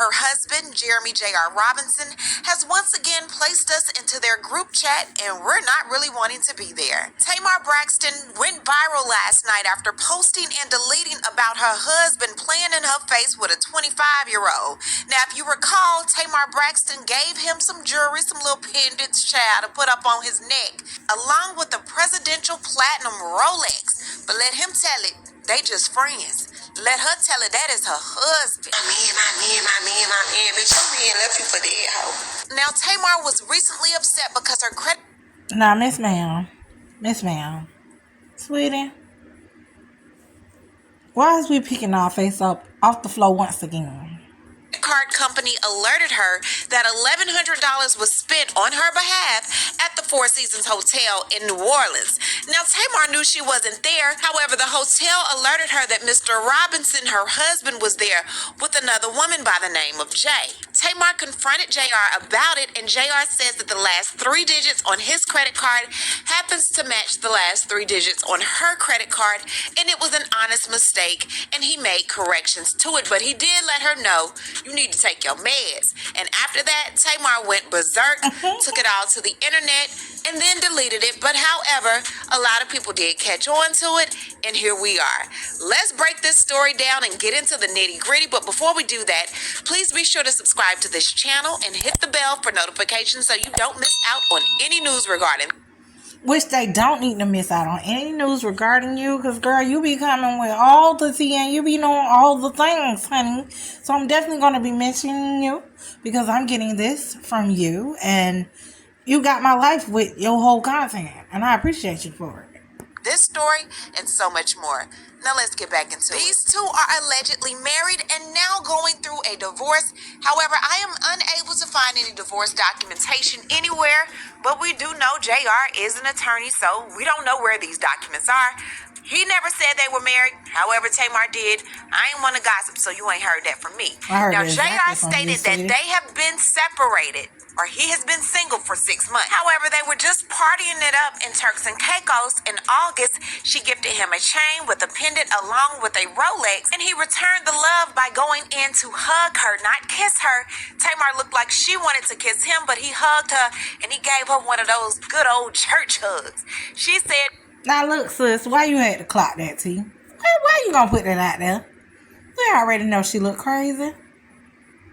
her husband, Jeremy J.R. Robinson, has once again placed us into their group chat, and we're not really wanting to be there. Tamara Braxton went viral last night after posting and deleting about her husband playing in her face with a 25-year-old. Now, if you recall, Tamara Braxton gave him some jewelry, some little pendants, child, to put up on his neck, along with a presidential platinum Rolex. But let him tell it, they just friends. Let her tell it that is her husband. My man, bitch, your man left you for dead hoe. Now, Tamar was recently upset because her credit... Now, Miss Ma'am, sweetie, why is we picking our face up off the floor once again? Card company alerted her that $1,100 was spent on her behalf at the Four Seasons Hotel in New Orleans. Now, Tamar knew she wasn't there. However, the hotel alerted her that Mr. Robinson, her husband, was there with another woman by the name of Jay. Tamar confronted JR about it, and JR says that the last 3 digits on his credit card happens to match the last 3 digits on her credit card, and it was an honest mistake, and he made corrections to it, but he did let her know, you need to take your meds. And after that, Tamar went berserk, took it all to the internet, and then deleted it. But however, a lot of people did catch on to it, and here we are. Let's break this story down and get into the nitty-gritty. But before we do that, please be sure to subscribe to this channel and hit the bell for notifications so you don't miss out on any news regarding. Which they don't need to miss out on any news regarding you, because, girl, you be coming with all the tea and you be knowing all the things, honey. So I'm definitely going to be mentioning you because I'm getting this from you, and you got my life with your whole content, and I appreciate you for it. This story and so much more. Now let's get back into it. These two are allegedly married and now going through a divorce. However, I am unable to find any divorce documentation anywhere, but we do know JR is an attorney, so we don't know where these documents are. He never said they were married. However, Tamar did. I ain't want to gossip, so you ain't heard that from me. Now, JR stated that they have been separated, or he has been single for 6 months. However, they were just partying it up in Turks and Caicos. In August, she gifted him a chain with a pendant along with a Rolex, and he returned the love by going in to hug her, not kiss her. Tamar looked like she wanted to kiss him, but he hugged her, and he gave her one of those good old church hugs. She said, now look, sis, why you had to clock that, T? Why you gonna put that out there? We already know she look crazy.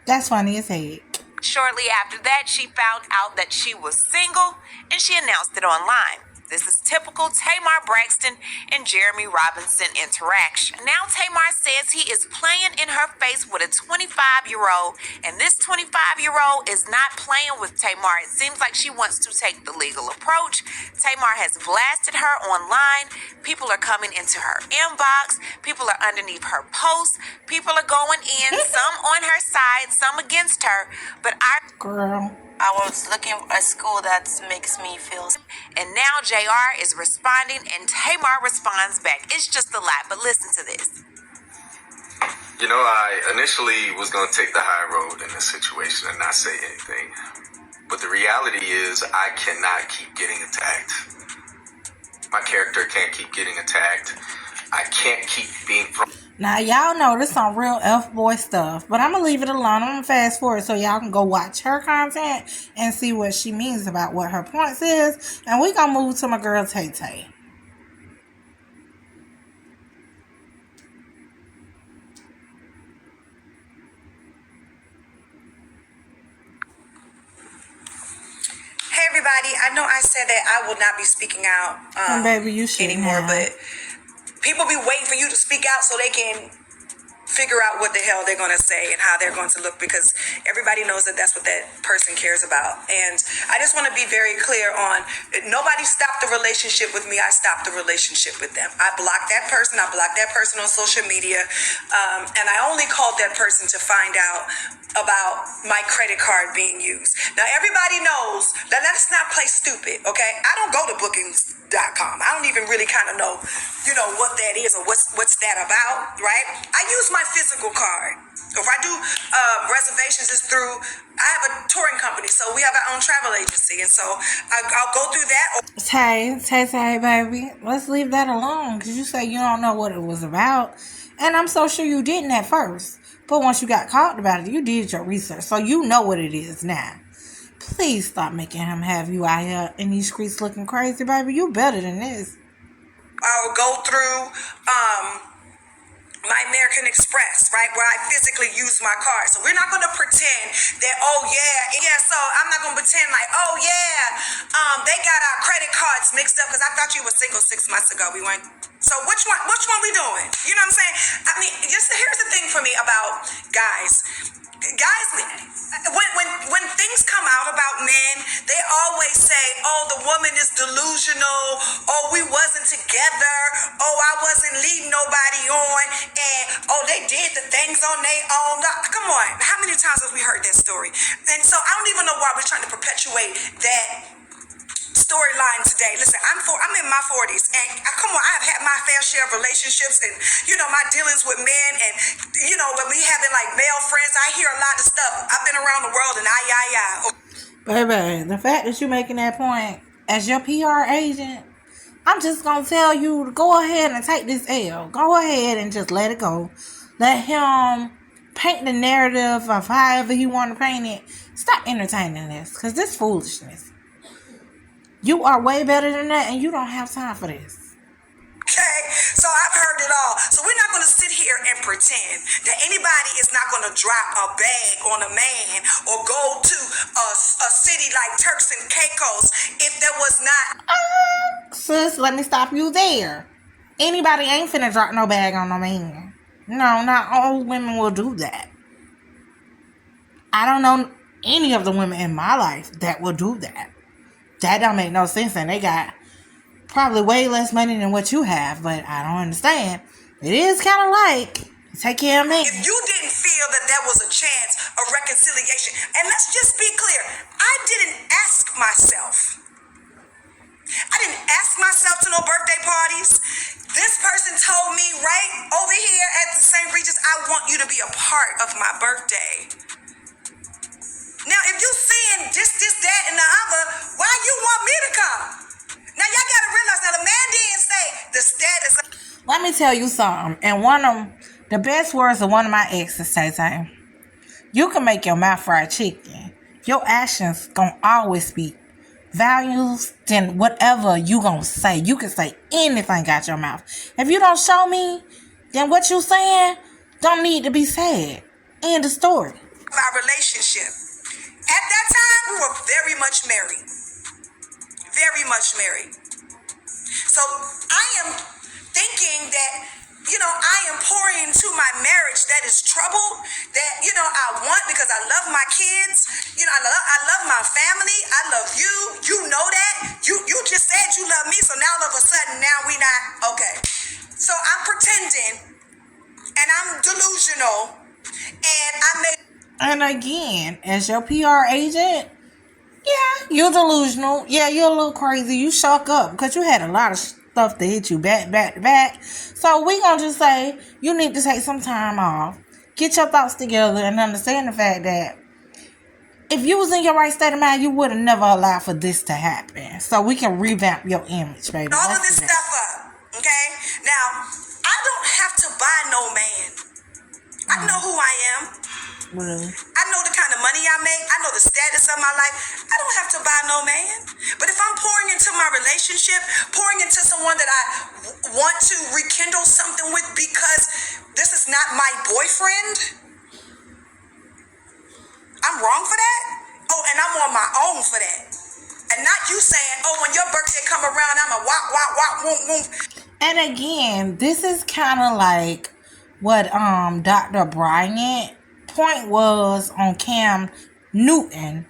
That's funny as heck. Shortly after that, she found out that she was single, and she announced it online. This is typical Tamar Braxton and Jeremy Robinson interaction. Now Tamar says he is playing in her face with a 25-year-old, and this 25-year-old is not playing with Tamar. It seems like she wants to take the legal approach. Tamar has blasted her online. People are coming into her inbox. People are underneath her posts. People are going in, some on her side, some against her. But I was looking at a school that makes me feel. And now JR is responding and Tamar responds back. It's just a lot, but listen to this. You know, I initially was going to take the high road in this situation and not say anything. But the reality is I cannot keep getting attacked. My character can't keep getting attacked. I can't keep being... Now, y'all know this some real F-boy stuff, but I'm going to leave it alone. I'm going to fast forward so y'all can go watch her content and see what she means about what her points is. And we going to move to my girl, Tay Tay. Hey, everybody. I know I said that I will not be speaking out baby, you anymore, but people be waiting for you to speak out so they can figure out what the hell they're going to say and how they're going to look, because everybody knows that that's what that person cares about. And I just want to be very clear on, nobody stopped the relationship with me. I stopped the relationship with them. I blocked that person. I blocked that person on social media. And I only called that person to find out about my credit card being used. Now, everybody knows that let's not play stupid, okay? I don't go to bookings.com. I don't even really kind of know, what that is or what's that about, right? I use my physical card. If I do reservations, it's through, I have a touring company, so we have our own travel agency, and so I'll go through that. Tay, baby, let's leave that alone, because you say you don't know what it was about, and I'm so sure you didn't at first. But once you got caught about it, you did your research. So you know what it is now. Please stop making him have you out here in these streets looking crazy, baby. You better than this. I will go through my American Express, right, where I physically use my card. So we're not going to pretend that, oh yeah. So I'm not going to pretend like, oh yeah, they got our credit cards mixed up because I thought you were single 6 months ago. We weren't. So which one we doing? You know what I'm saying? I mean, just here's the thing for me about guys. Guys, when things come out about men, they always say, oh, the woman is delusional. Oh, we wasn't together. Oh, I wasn't leading nobody on. And, oh, they did the things on their own. Come on. How many times have we heard that story? And so I don't even know why we're trying to perpetuate that storyline today. Listen, I'm in my 40s, and come on, I've had my fair share of relationships and, my dealings with men, and, when we having like male friends, I hear a lot of stuff. I've been around the world, and Baby, the fact that you're making that point as your PR agent, I'm just going to tell you to go ahead and take this L. Go ahead and just let it go. Let him paint the narrative of however he want to paint it. Stop entertaining this, because this foolishness. You are way better than that, and you don't have time for this. Okay, so I've heard it all. So we're not going to sit here and pretend that anybody is not going to drop a bag on a man or go to a city like Turks and Caicos if there was not. Sis, let me stop you there. Anybody ain't finna drop no bag on no man. No, not all women will do that. I don't know any of the women in my life that will do that. That don't make no sense, and they got probably way less money than what you have, but I don't understand. It is kind of like, take care of me. If you didn't feel that there was a chance of reconciliation, and let's just be clear, I didn't ask myself to no birthday parties. This person told me right over here at the St. Regis, I want you to be a part of my birthday. Now, if you seeing this, that, and the other, why you want me to come? Now, y'all got to realize that a man didn't say the status. Let me tell you something. And one of the best words of one of my exes say, you can make your mouth fried chicken. Your actions gonna always speak values than whatever you gonna say. You can say anything out your mouth. If you don't show me, then what you saying don't need to be said. End of story. Our relationship. At that time, we were very much married. Very much married. So I am thinking that, I am pouring into my marriage that is troubled, that, I want because I love my kids. I love my family. I love you. You know that. You just said you love me, so now all of a sudden, now we not, okay. So I'm pretending, and I'm delusional, and I made... And again, as your PR agent, yeah, you're delusional. Yeah, you're a little crazy. You shook up because you had a lot of stuff to hit you back to back. So we gonna just say you need to take some time off, get your thoughts together, and understand the fact that if you was in your right state of mind, you would have never allowed for this to happen. So we can revamp your image, baby. All of this stuff up, okay? Now, I don't have to buy no man. I know who I am. Really? I know the kind of money I make. I know the status of my life. I don't have to buy no man. But if I'm pouring into my relationship, pouring into someone that I want to rekindle something with because this is not my boyfriend, I'm wrong for that? Oh, and I'm on my own for that. And not you saying, oh, when your birthday come around, I'm a wop, wop, wop, woom, woom. And again, this is kind of like what Dr. Bryant point was on Cam Newton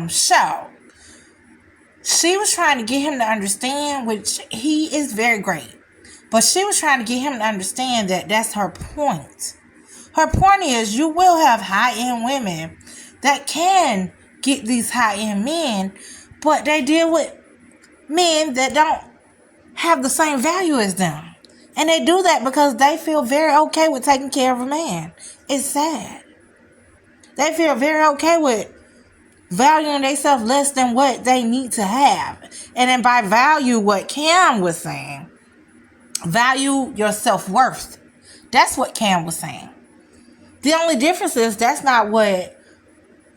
show. She was trying to get him to understand, which he is very great, but she was trying to get him to understand that that's her point. Her point is you will have high-end women that can get these high-end men, but they deal with men that don't have the same value as them. And they do that because they feel very okay with taking care of a man. It's sad. They feel very okay with valuing themselves less than what they need to have. And then by value, what Cam was saying, value your self-worth. That's what Cam was saying. The only difference is that's not what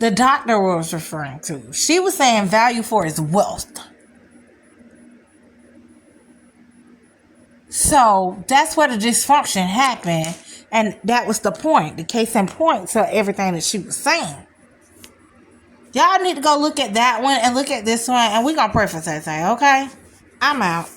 the doctor was referring to. She was saying value for his wealth. So that's where the dysfunction happened. And that was the point. The case in point to everything that she was saying. Y'all need to go look at that one and look at this one. And we're going to pray for Tay, okay? I'm out.